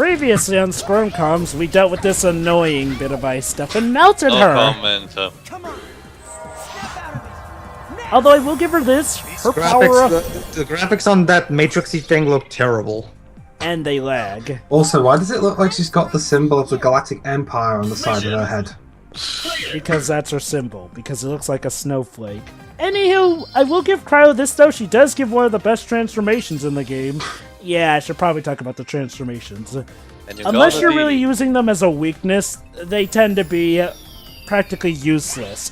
Previously on Squirm Comms, we dealt with this annoying bit of ice stuff and melted her. Comment. Although I will give her this, her power up, the graphics on that matrixy thing look terrible. and they lag. Also, why does it look like she's got the symbol of the Galactic Empire on the side of her head? Because that's her symbol, because it looks like a snowflake. Anywho, I will give Cryo this though, she does give one of the best transformations in the game. Yeah, I should probably talk about the transformations. Unless you're really using them as a weakness, they tend to be practically useless.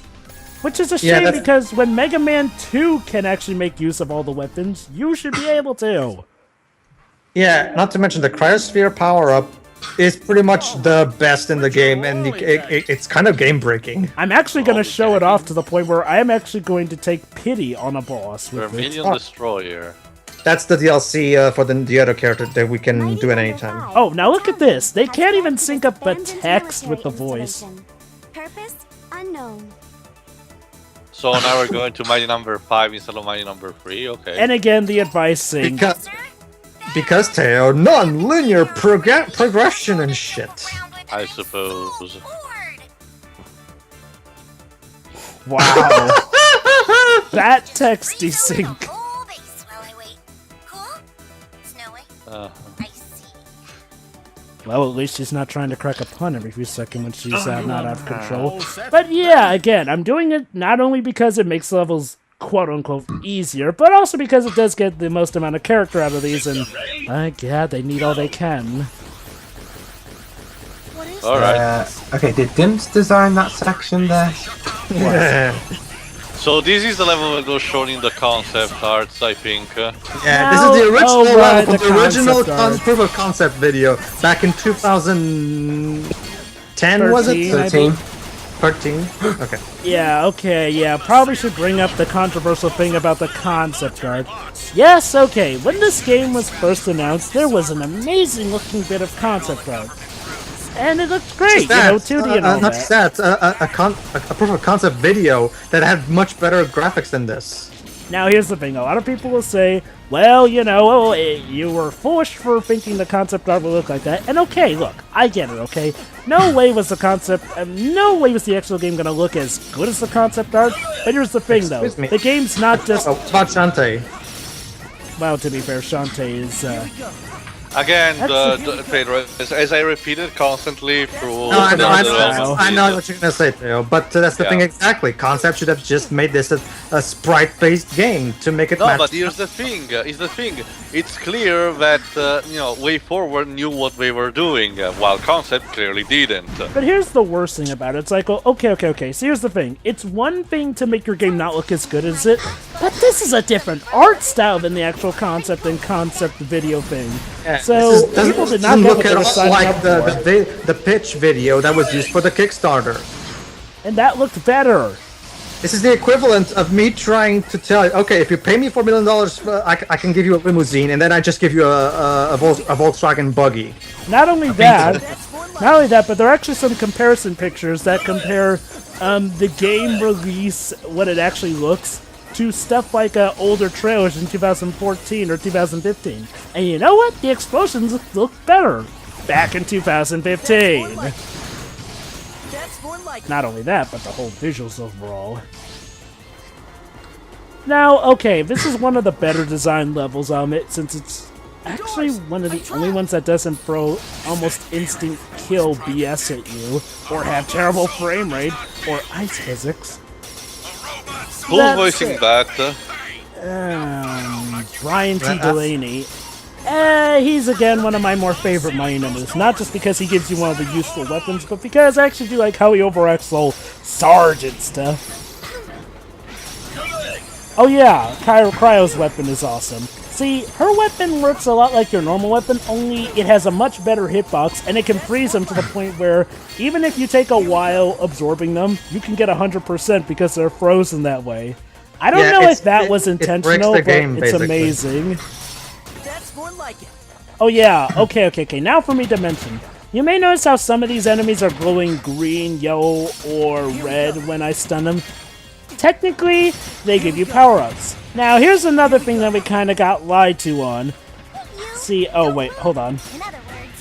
Which is a shame because when Mega Man 2 can actually make use of all the weapons, you should be able to. Yeah, not to mention the Cryosphere power-up is pretty much the best in the game, and it's kind of game-breaking. I'm actually going to show it off to the point where I am actually going to take pity on a boss with Vermilion Destroyer. That's the DLC for the other character that we can do at any time. Oh, now look at this. They can't even sync up the text with the voice. Purpose unknown. So now we're going to Mighty number 5 instead of Mighty number 3, okay. And again, the advice saying... Because Teo, non-linear progression and shit. I suppose. Wow. That text desync. Well, at least she's not trying to crack a pun every few seconds when she's not out of control. But yeah, again, I'm doing it not only because it makes levels quote-unquote easier, but also because it does get the most amount of character out of these, and yeah, they need all they can. Alright. Okay, did Dimps design that section there? So this is the level that was shown in the concept arts, I think. Yeah, this is the original level from the original proof of concept video back in 2010, was it? 13. 13? Okay. Yeah, okay, yeah, probably should bring up the controversial thing about the concept art. Yes, okay, when this game was first announced, there was an amazing looking bit of concept art. And it looked great, 2D and all that. A proof of concept video that had much better graphics than this. Now here's the thing, a lot of people will say, well, you were foolish for thinking the concept art would look like that. And okay, look, I get it, okay? No way was the concept, no way was the actual game gonna look as good as the concept art. But here's the thing, though, the game's not just... Oh, about Shantae. Well, to be fair, Shantae is... Again, Pedro, as I repeated constantly through... I know what you're gonna say, Theo, but that's the thing exactly. Concept should have just made this a sprite-based game to make it match. No, but here's the thing, it's clear that, Way Forward knew what they were doing, while Concept clearly didn't. But here's the worst thing about it, it's like, well, okay, so here's the thing. It's one thing to make your game not look as good as it, but this is a different art style than the actual concept and concept video thing. Yeah. So people did not look at all like the pitch video that was used for the Kickstarter. And that looked better. This is the equivalent of me trying to tell you, okay, if you pay me $4 million, I can give you a limousine, and then I just give you a Volkswagen buggy. Not only that, but there are actually some comparison pictures that compare the game release, what it actually looks, to stuff like older trailers in 2014 or 2015. And you know what? The explosions look better back in 2015. Not only that, but the whole visuals overall. Now, okay, this is one of the better designed levels, I'll admit, since it's actually one of the only ones that doesn't throw almost instant kill BS at you, or have terrible frame rate, or ice physics. Who's voicing that? Brian T. Delaney. He's again one of my more favorite Mighty Numbers. Not just because he gives you one of the useful weapons, but because I actually do like how he overacts the whole Sergeant stuff. Oh yeah, Cryo's weapon is awesome. See, her weapon works a lot like your normal weapon, only it has a much better hitbox, and it can freeze them to the point where, even if you take a while absorbing them, you can get 100% because they're frozen that way. I don't know if that was intentional, but it's amazing. That's more like it. Oh yeah, okay. Now for me to mention. You may notice how some of these enemies are glowing green, yellow, or red when I stun them. Technically, they give you power-ups. Now, here's another thing that we kind of got lied to on. See, oh wait, hold on.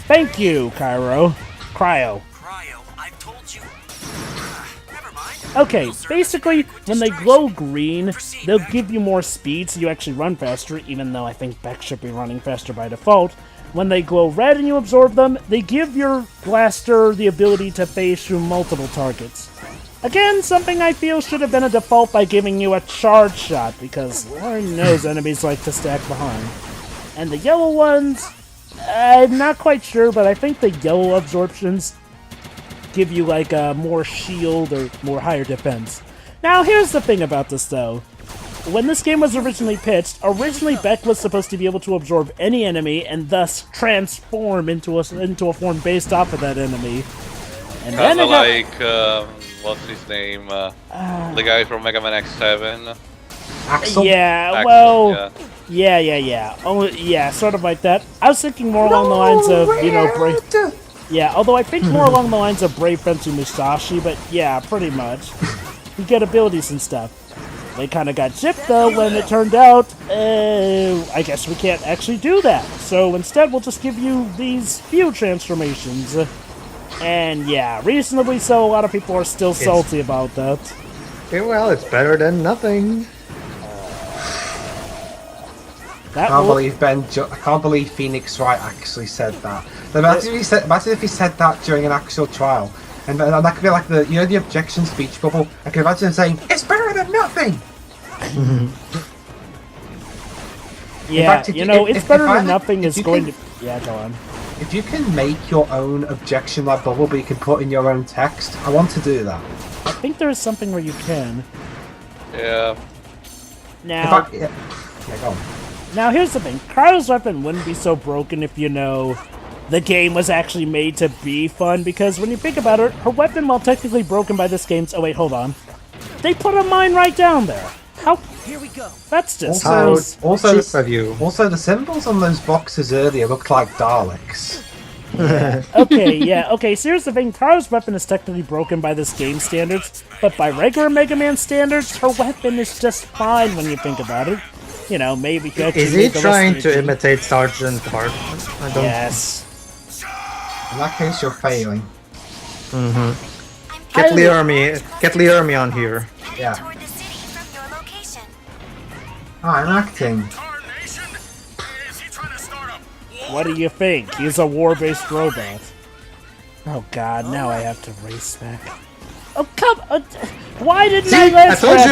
Thank you, Cryo. Cryo, I've told you. Never mind. Okay, basically, when they glow green, they'll give you more speed, so you actually run faster, even though I think Beck should be running faster by default. When they glow red and you absorb them, they give your blaster the ability to phase through multiple targets. Again, something I feel should have been a default by giving you a charge shot, because Lord knows enemies like to stack behind. And the yellow ones, I'm not quite sure, but I think the yellow absorptions give you like a more shield or more higher defense. Now, here's the thing about this though. When this game was originally pitched, Beck was supposed to be able to absorb any enemy and thus transform into a form based off of that enemy. And then Kind of like, what's his name? The guy from Mega Man X7. Axel? Yeah, Axel, well, yeah. Oh, yeah, sort of like that. I was thinking more along the lines of, you know, Brave. Yeah, although I think more along the lines of Brave Fencer Musashi, but yeah, pretty much. You get abilities and stuff. They kind of got gypped though when it turned out, I guess we can't actually do that. So instead we'll just give you these few transformations. And yeah, reasonably so, a lot of people are still salty about that. Okay, well, it's better than nothing. I can't believe Phoenix Wright actually said that. Imagine if he said that during an actual trial. And that could be like the objection speech bubble. I can imagine him saying, "It's better than nothing." Yeah, fact, it's better than nothing is going to... Yeah, go on. If you can make your own objection like bubble, but you can put in your own text, I want to do that. I think there is something where you can. Yeah. Now, Yeah, go on. now here's the thing. Cryo's weapon wouldn't be so broken if, the game was actually made to be fun, because when you think about it, her weapon, while technically broken by this game's... Oh, wait, hold on. They put a mine right down there. How... Here we go. That's just... Also, cheap of you. Also, the symbols on those boxes earlier looked like Daleks. Okay, so here's the thing. Cryo's weapon is technically broken by this game standards, but by regular Mega Man standards, her weapon is just fine when you think about it. Maybe... Is he trying to imitate Sergeant Hart? I don't... Yes. In that case, you're failing. Get Lee Army on here. Yeah. Toward the city from your location. Oh, I'm acting. What do you think? He's a war-based robot. Oh god, now I have to race back. Oh, come on! Why didn't I I ledge told grab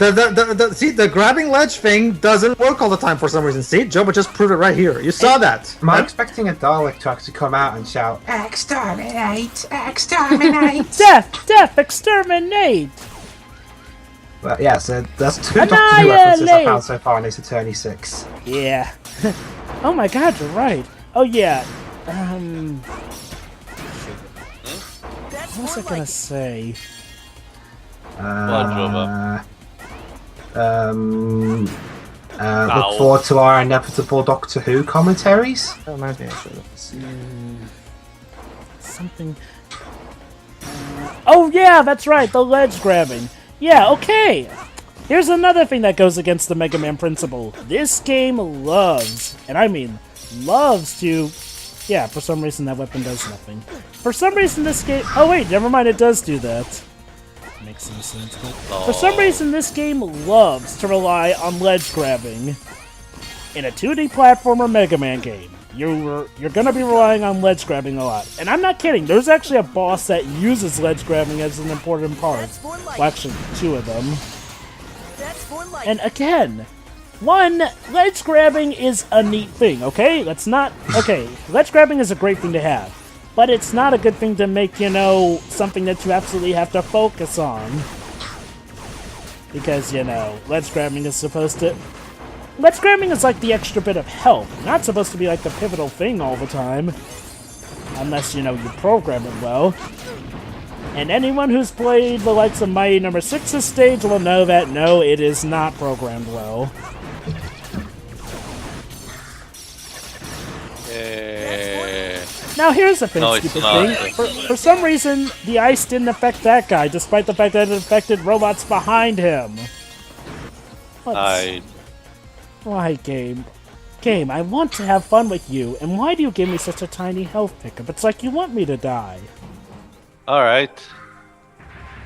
you! there? See, the grabbing ledge thing doesn't work all the time for some reason. See, Joba just proved it right here. You saw that. Am I expecting a Dalek to actually come out and shout, "Exterminate! Exterminate!" Death! Exterminate! But yeah, so that's two Doctor Who references I found so far in Ace Attorney 6. Yeah. Oh my god, you're right. Oh yeah. What was I gonna say? Look forward to our inevitable Doctor Who commentaries. That reminds me, actually. Something... Oh yeah, that's right, the ledge grabbing. Yeah, okay. Here's another thing that goes against the Mega Man principle. This game loves, and I mean loves to... Yeah, for some reason that weapon does nothing. For some reason this game... Oh wait, never mind, it does do that. Makes some sense. But for some reason this game loves to rely on ledge grabbing. In a 2D platformer Mega Man game, you're gonna be relying on ledge grabbing a lot. And I'm not kidding, there's actually a boss that uses ledge grabbing as an important part. That's more like Well, actually, two of them. That's more like And again, one, ledge grabbing is a neat thing, okay? Ledge grabbing is a great thing to have. But it's not a good thing to make, something that you absolutely have to focus on. Because, ledge grabbing is supposed to... Ledge grabbing is like the extra bit of help, not supposed to be like the pivotal thing all the time. Unless, you program it well. And anyone who's played the likes of Mighty No. 6's stage will know that, no, it is not programmed well. Now here's the stupid thing. For some reason, the ice didn't affect that guy, despite the fact that it affected robots behind him. Why, game? game. I want to have fun with you. And why do you give me such a tiny health pickup? It's like you want me to die. Alright.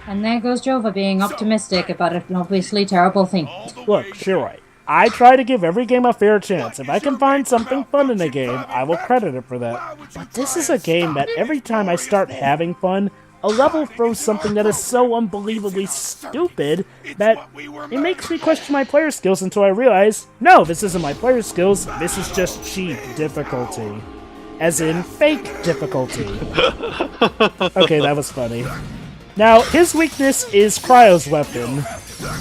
And there goes Jova being optimistic about an obviously terrible thing. Look, you're right. I try to give every game a fair chance. If I can find something fun in a game, I will credit it for that. But this is a game that every time I start having fun, a level throws something that is so unbelievably stupid that it makes me question my player skills until I realize, no, this isn't my player skills, this is just cheap difficulty. As in, fake difficulty. Okay, that was funny. Now, his weakness is Cryo's weapon.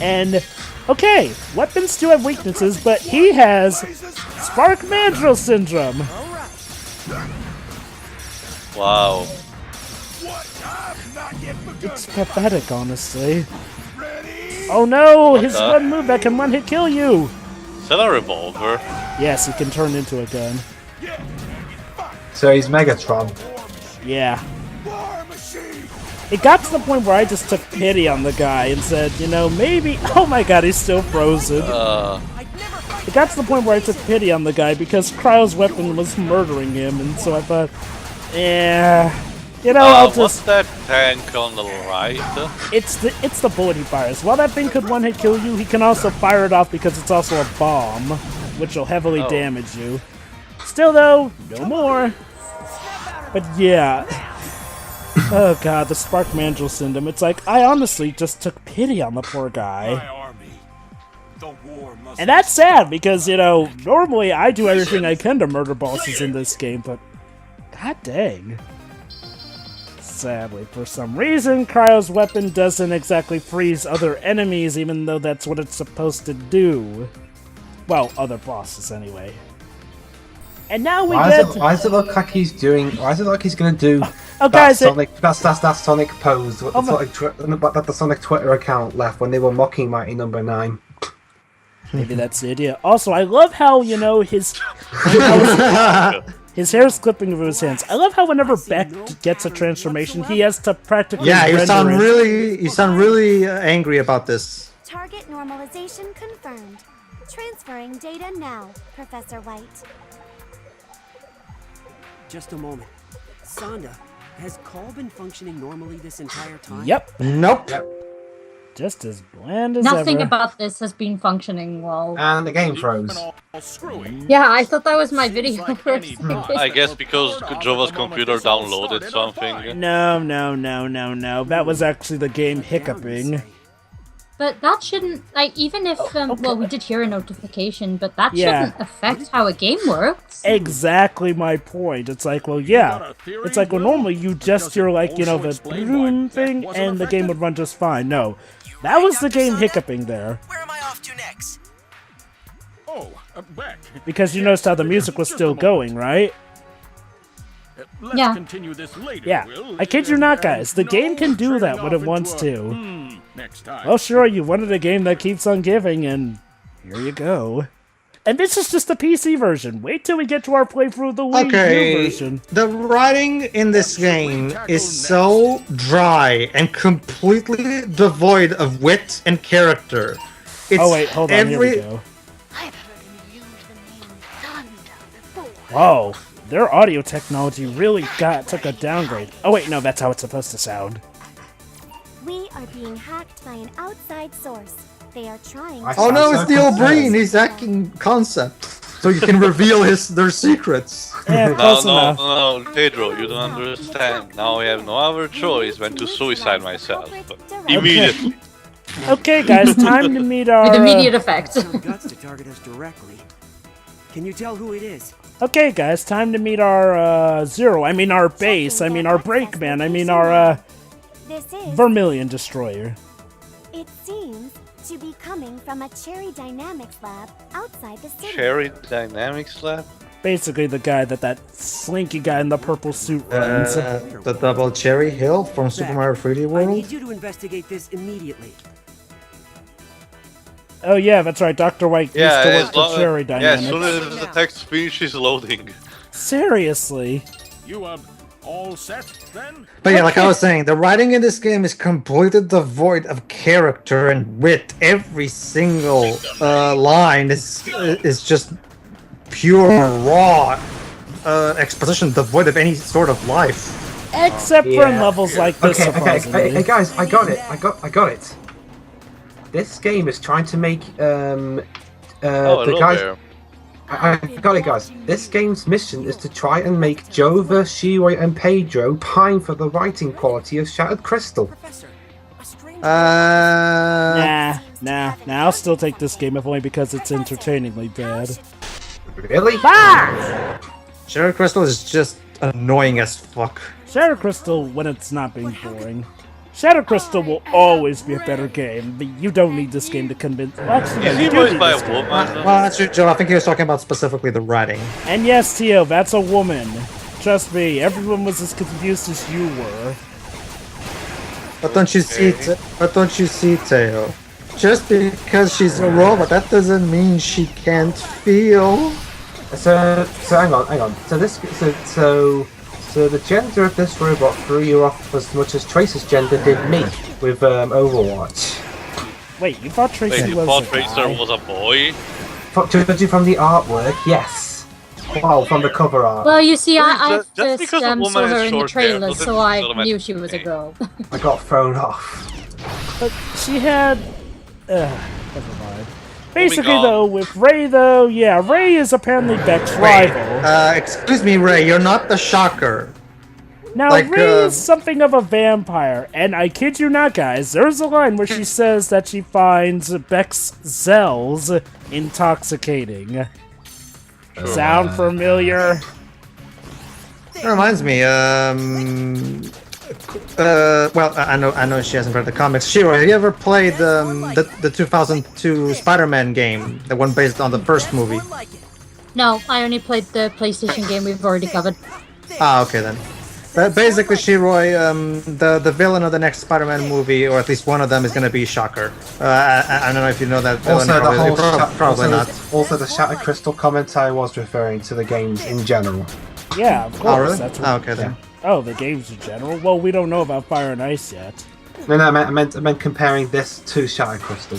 And, okay, weapons do have weaknesses, but he has Spark Mandrill Syndrome. Wow. It's pathetic, honestly. Oh no, his one move that can one-hit kill you! Is that a revolver? Yes, he can turn into a gun. So he's Megatron. Yeah. It got to the point where I just took pity on the guy and said, you know, maybe... Oh my god, he's still frozen. It got to the point where I took pity on the guy because Cryo's weapon was murdering him, and so I thought, yeah, you know, I'll What's just... that tank on the right? It's the bullet he fires. While that thing could one-hit kill you, he can also fire it off because it's also a bomb, which will heavily damage you. Still though, no more. But yeah. Oh god, the Spark Mandrill Syndrome. It's like, I honestly just took pity on the poor guy. And that's sad, because, you know, normally I do everything I can to murder bosses in this game, but god dang. Sadly, for some reason, Cryo's weapon doesn't exactly freeze other enemies, even though that's what it's supposed to do. Well, other bosses anyway. And now we get... Why does it look like he's doing... Why does it look like he's going to do that guys, Sonic... That Sonic pose that the Sonic Twitter account left when they were mocking Mighty Number 9. Maybe that's the idea. Also, I love how, you know, his hair's clipping over his hands. I love how whenever Beck gets a transformation, he has to practically you sound really angry about this. Target normalization confirmed. Transferring data now, Professor White. Just a moment. Sonda, has Call been functioning normally this entire time? Yep. Nope. Just as bland as Nothing ever. about this has been functioning well. And the game froze. Yeah, I thought that was my video for a second. I guess because Jova's computer downloaded something. No. That was actually the game hiccuping. But that shouldn't, like, even if, well, we did hear a notification, but that shouldn't affect how a game works. Exactly my point. It's like, well, yeah. It's like, well, normally you just hear, like, you know, the boom thing, and the game would run just fine. No. That was the game hiccuping there. Where am I off to next? Back. Because you noticed how the music was still going, right? Let's Yeah. continue this later, Yeah. Will. I kid you not, guys. The game can do that when it wants to. Next time. Well, sure, you wanted a game that keeps on giving, and here you go. And this is just the PC version. Wait till we get to our playthrough of the Wii U version. The writing in this game is so dry and completely devoid of wit and character. It's Oh wait, hold on, here we go. Whoa, their audio technology really took a downgrade. Oh wait, no, that's how it's supposed to sound. We are being hacked by an outside source. They are trying I to... Oh no, it's so Neil confused. Breen. He's hacking concept, so you can reveal their secrets. Yeah, close enough. No, Pedro, you don't understand. Now I have no other choice than to suicide myself. Immediately. Okay, guys, time to meet our... With immediate effect. Some guts to target us directly. Can you tell who it is? Okay, guys, time to meet our, Zero. I mean our base. I mean our Brakeman. I mean our, This is... Vermilion Destroyer. It seems to be coming from a Cherry Dynamics lab outside the city. Cherry Dynamics Lab? Basically the guy that slinky guy in the purple suit runs. The double cherry hill from Super Mario 3D I World. need you to investigate this immediately. Oh yeah, that's right, Dr. White used to Yeah, work for Cherry Dynamics. as soon as the text finishes loading. Seriously? You are all set then? But yeah, like I was saying, the writing in this game is completely devoid of character and wit. Every single line is just pure raw exposition devoid of any sort of life. Except for in levels like this, surprisingly. Hey guys, I got it. I got it. This game is trying to make the guys. There. I got it, guys. This game's mission is to try and make Jova, Shiroi, and Pedro pine for the writing quality of Shattered Crystal. Professor, a strange Nah, I'll still take this game if only because it's entertainingly bad. Really? Shattered Crystal is just annoying as fuck. Shadow Crystal when it's not being boring. Shadow Crystal will always be a better game, but you don't need this game to convince. Well, actually, Is no, he you do voiced need by this a game. woman? Well, that's true, Joe. I think he was talking about specifically the writing. And yes, Tio, that's a woman. Trust me, everyone was as confused as you were. But don't you see? But don't you see, Teo? Just because she's a robot, that doesn't mean she can't feel. So hang on. So the gender of this robot threw you off as much as Tracer's gender did me with Overwatch. Wait, you thought Tracy Wait, you was thought a Tracer guy? was a boy? Judging from the artwork, yes. Wow, from the cover art. Well, you see, I Just first because a woman saw has her in the short hair trailer, doesn't so I automatically knew she was a mean- girl. I got thrown off. But she had... never mind. Basically, on. though, with Ray, though, yeah, Ray is apparently Beck's rival. Excuse me, Ray. You're not the Shocker. Now, like, Ray is something of a vampire, and I kid you not, guys, there's a line where she says that she finds Beck's Zells intoxicating. Sound familiar? That reminds me. Well, I know she hasn't read the comics. Shiro, have you ever played the 2002 Spider-Man game, the one based on the first movie? No, I only played the PlayStation game we've already covered. Ah, okay then. Basically, Shiroi, the villain of the next Spider-Man movie, or at least one of them, is going to be Shocker. I don't know if you know that villain. Probably not. Also, the Shattered Crystal comment I was referring to the games in general. Yeah, of course. Oh, really? That's what, Okay then. Oh, the games in general? Well, we don't know about Fire and Ice yet. No, I meant comparing this to Shattered Crystal.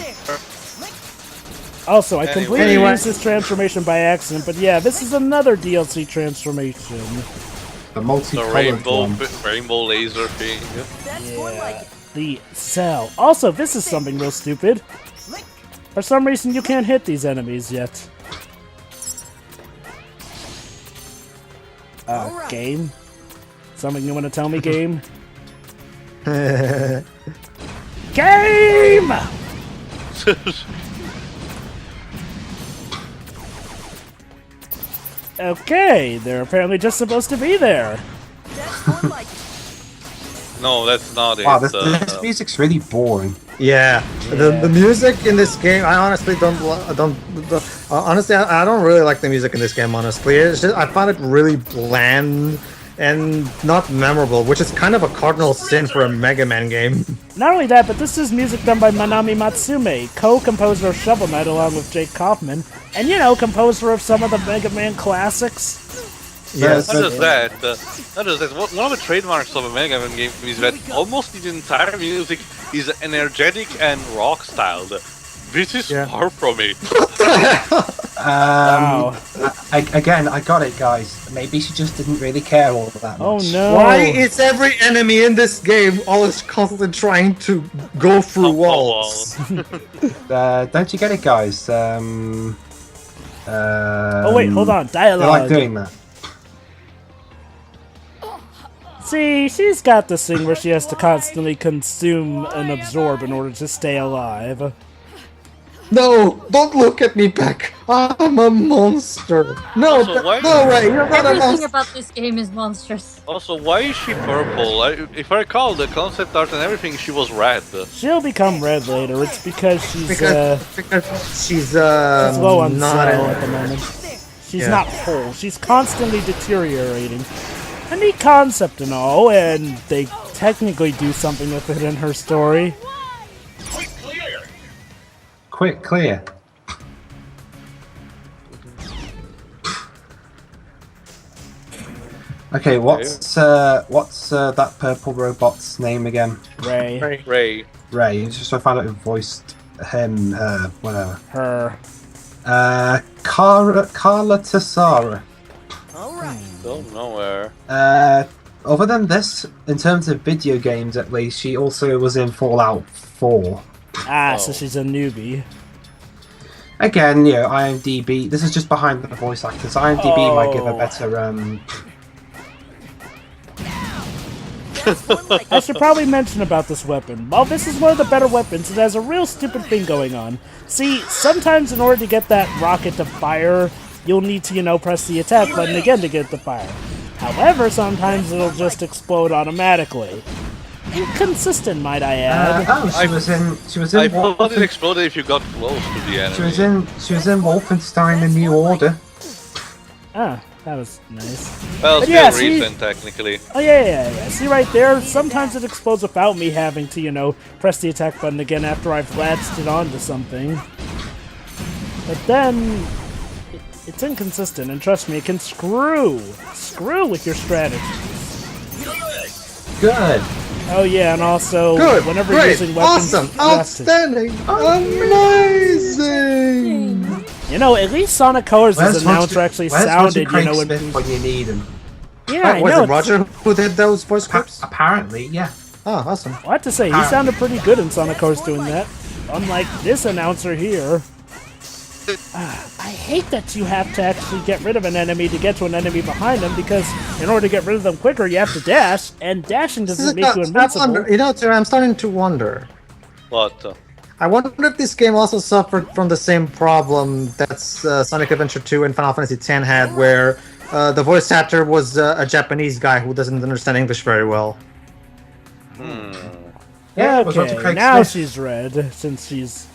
Also, I completely Anyway. used this transformation by accident, but yeah, this is another DLC transformation. The The multicolored one. rainbow laser thing. Yeah, the cell. Also, this is something real stupid. For some reason, you can't hit these enemies yet. Game? Something you want to tell me, game? Game! Okay, they're apparently just supposed to be there. No, that's not it. Wow, this music's really boring. Yeah, the music in this game, I honestly honestly I don't really like the music in this game. Honestly, it's just, I found it really bland and not memorable, which is kind of a cardinal sin for a Mega Man game. Not only that, but this is music done by Manami Matsume, co-composer of Shovel Knight along with Jake Kaufman, and composer of some of the Mega Man classics. Yes. Not just that. One of the trademarks of a Mega Man game is that almost the entire music is energetic and rock styled. This is far from it. Wow. I got it, guys. Maybe she just didn't really care all that much. Oh no. Why is every enemy in this game always constantly trying to go through walls? Don't you get it, guys? Oh wait, hold on. I like Dialogue. doing that. See, she's got this thing where she has to constantly consume and absorb in order to stay alive. No, don't look at me, Beck. I'm a monster. No, Also, why- no way, you're not a Everything monster. about this game is monstrous. Also, why is she purple? If I recall the concept art and everything, she was red. She'll become red later. It's because she's Because she's low on not cell at the moment. She's Yeah. not whole. She's constantly deteriorating. A neat concept and all, and they technically do something with it in her story. Quick, clear. Okay, what's that purple robot's name again? Ray. Ray. Just so I found out who voiced him, her, whatever. Her. Carla Tassara. Don't know where. Other than this, in terms of video games at least, she also was in Fallout 4. So she's a newbie. Again, IMDb. This is just behind the voice actors. IMDb might give a better. I should probably mention about this weapon. While this is one of the better weapons, it has a real stupid thing going on. See, sometimes in order to get that rocket to fire, you'll need to, press the attack button again to get it to fire. However, sometimes it'll just explode automatically. Inconsistent, might I add. She was in. I thought it exploded if you got close to the enemy. She was in Wolfenstein: The New Order. Ah, that was nice. Well, But still yeah, recent, technically. Oh, yeah. See right there? Sometimes it explodes without me having to, press the attack button again after I've latched it onto something. But then, it's inconsistent, and trust me, it can screw with your strategies. Good. Oh yeah, and also, Good, whenever great, using weapons... awesome, outstanding, amazing! At least Sonic Colors' announcer actually sounded, when you need him. Yeah, I Was know. it Roger who did those voice scripts? Apparently, yeah. Oh, awesome. I have to say, he sounded pretty good in Sonic Colors doing that. Unlike this announcer here. I hate that you have to actually get rid of an enemy to get to an enemy behind them, because in order to get rid of them quicker, you have to dash, and dashing doesn't make you invincible. I'm starting to wonder. What? I wonder if this game also suffered from the same problem that Sonic Adventure 2 and Final Fantasy X had, where the voice actor was a Japanese guy who doesn't understand English very well. Yeah, it was Roger Okay, Craig now Smith. she's red, since she's...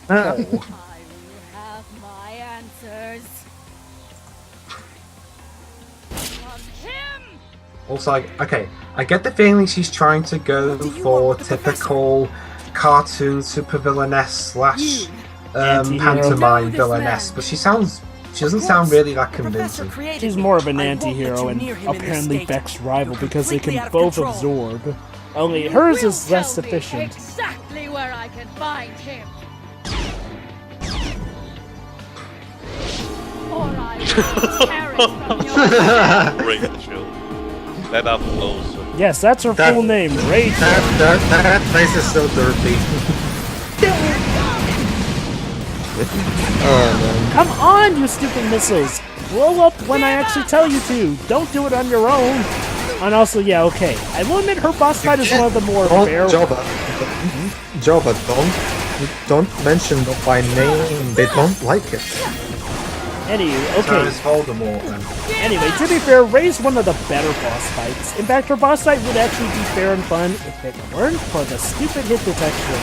Also, okay, I get the feeling she's trying to go for typical cartoon supervillainess / pantomime villainess, but she doesn't sound really that convincing. She's more of an anti-hero and apparently Beck's rival because they can both absorb. Only hers is less efficient. Exactly where I can find him. Or I will tear it from your Rachel. That up close. Yes, that's her full name, Rachel. That face is so dirty. Oh, man. Come on, you stupid missiles! Blow up when I actually tell you to. Don't do it on your own. And also, yeah, okay. I will admit her boss fight is one of the more fair. Jova, don't mention my name. They don't like it. Anyway, So okay. it's Voldemort then. Anyway, to be fair, Ray's one of the better boss fights. In fact, her boss fight would actually be fair and fun if it weren't for the stupid hit detection.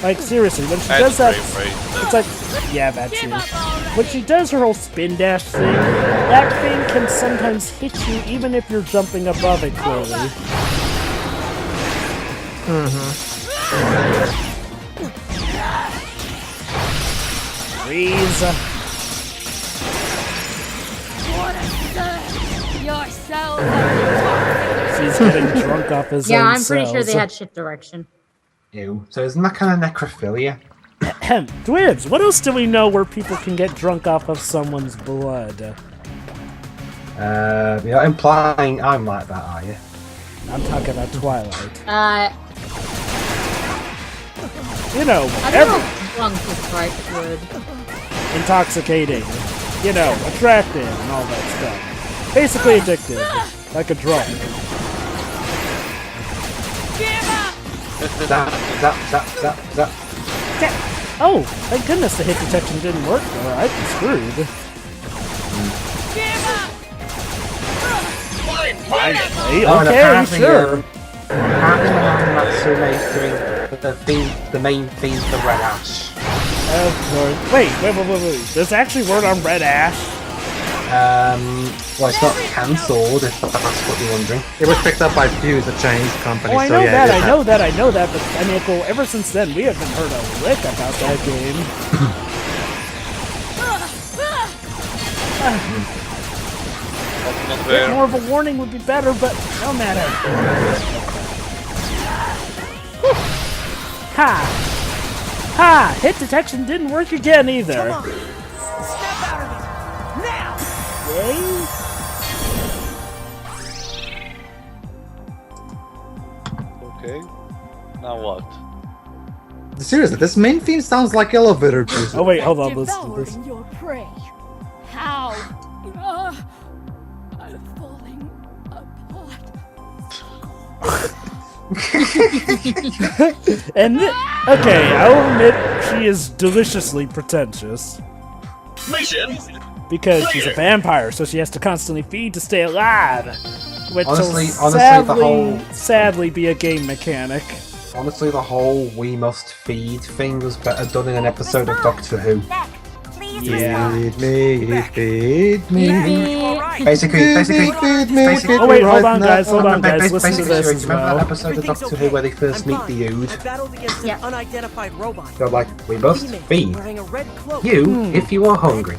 Like, seriously, when she does that, it's like, yeah, that's you. When she does her whole spin dash thing, that thing can sometimes hit you even if you're jumping above it, clearly. Freeze. yourself. She's getting drunk off his Yeah, own I'm pretty sure cells. they had shit direction. Ew. So isn't that kind of necrophilia? Dwibs, what else do we know where people can get drunk off of someone's blood? You're implying I'm like that, are you? I'm talking about Twilight. You know, I don't know if drunk is the right word. intoxicating, you know, attractive and all that stuff. Basically addictive, like a drug. Zap. Oh, thank goodness the hit detection didn't work there. I'd be screwed. Finally, Oh, and okay, apparently, sure. Apparently Natsume's doing the main theme for Red Ash. Of course. Wait. There's actually word on Red Ash. Well, it's not cancelled, if that's what you're wondering. It was picked up by Fuse, a Chinese company. Oh, I so know yeah, that, it I is know that, but I mean, well, ever since then, we haven't heard a lick about that game. Not A bit fair. more of a warning would be better, but no matter. Ha! Hit detection didn't work again either. Okay. Okay. Now what? Seriously, this main theme sounds like elevator music. Oh wait, hold on. Listen to this. Devouring your prey. How? I'm falling apart. And okay, I'll admit she is deliciously pretentious. Because she's a vampire, so she has to constantly feed to stay alive. Which Honestly, will sadly be a game mechanic. Honestly, the whole "we must feed" thing was better done in an episode of Doctor Who. Yeah. Feed me. Basically. Oh wait, hold on guys, listen to this as Remember that well. episode of Doctor Who where they first meet the Ood? battled against Yeah. an unidentified robot. They're like, we must feed Wearing a red cloak. you if you are hungry.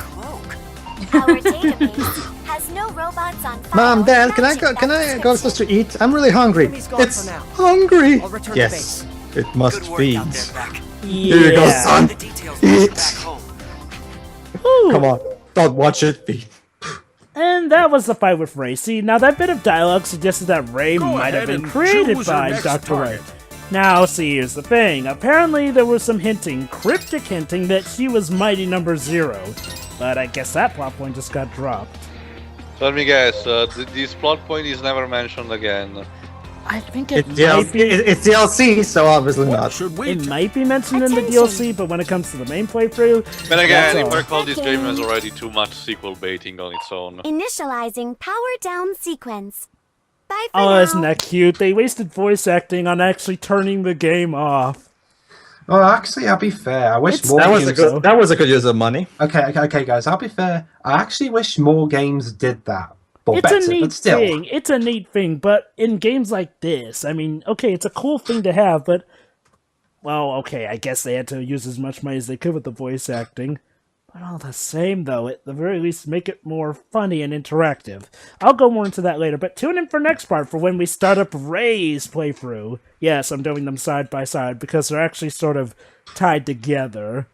Our database has no robots on file. Mom, Dad, can I matching go that to supposed to eat? I'm really hungry. Jimmy's gone It's for now. hungry. I'll return to Yes, it must Good work feed. out there, Beck. Here you go, son. The details will get back Eat. home. Woo. Come on, don't watch it feed. And that was the fight with Ray. See, now that bit of dialogue suggested that Ray Go might have ahead been and created choose your by next Dr. Ray. target. Now, see, here's the thing. Apparently, there was some hinting, cryptic hinting, that she was Mighty Number 0. But I guess that plot point just got dropped. So let me guess, this plot point is never mentioned again. I think it It's might be... it's DLC, so obviously What not. should we It do? might be mentioned in the DLC, but when it comes to the main playthrough, But again, that's if all. I call this game as already too much sequel baiting on its own. Initializing power down sequence. Bye for Oh, now. isn't that cute? They wasted voice acting on actually turning the game off. Well, actually, I'll be fair. I wish It's- more That was games. a good use of money. Okay, guys. I'll be fair. I actually wish more games did that. But It's better, a neat but still. thing. It's a neat thing, but in games like this, I mean, okay, it's a cool thing to have, but well, okay, I guess they had to use as much money as they could with the voice acting. But all the same, though, at the very least, make it more funny and interactive. I'll go more into that later, but tune in for next part for when we start up Ray's playthrough. Yes, I'm doing them side by side because they're actually sort of tied together.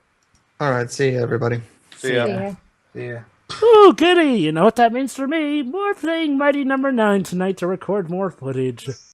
Alright, see you, everybody. See ya. Yeah. Yeah. Ooh, goody! You know what that means for me? More playing Mighty Number 9 tonight to record more footage.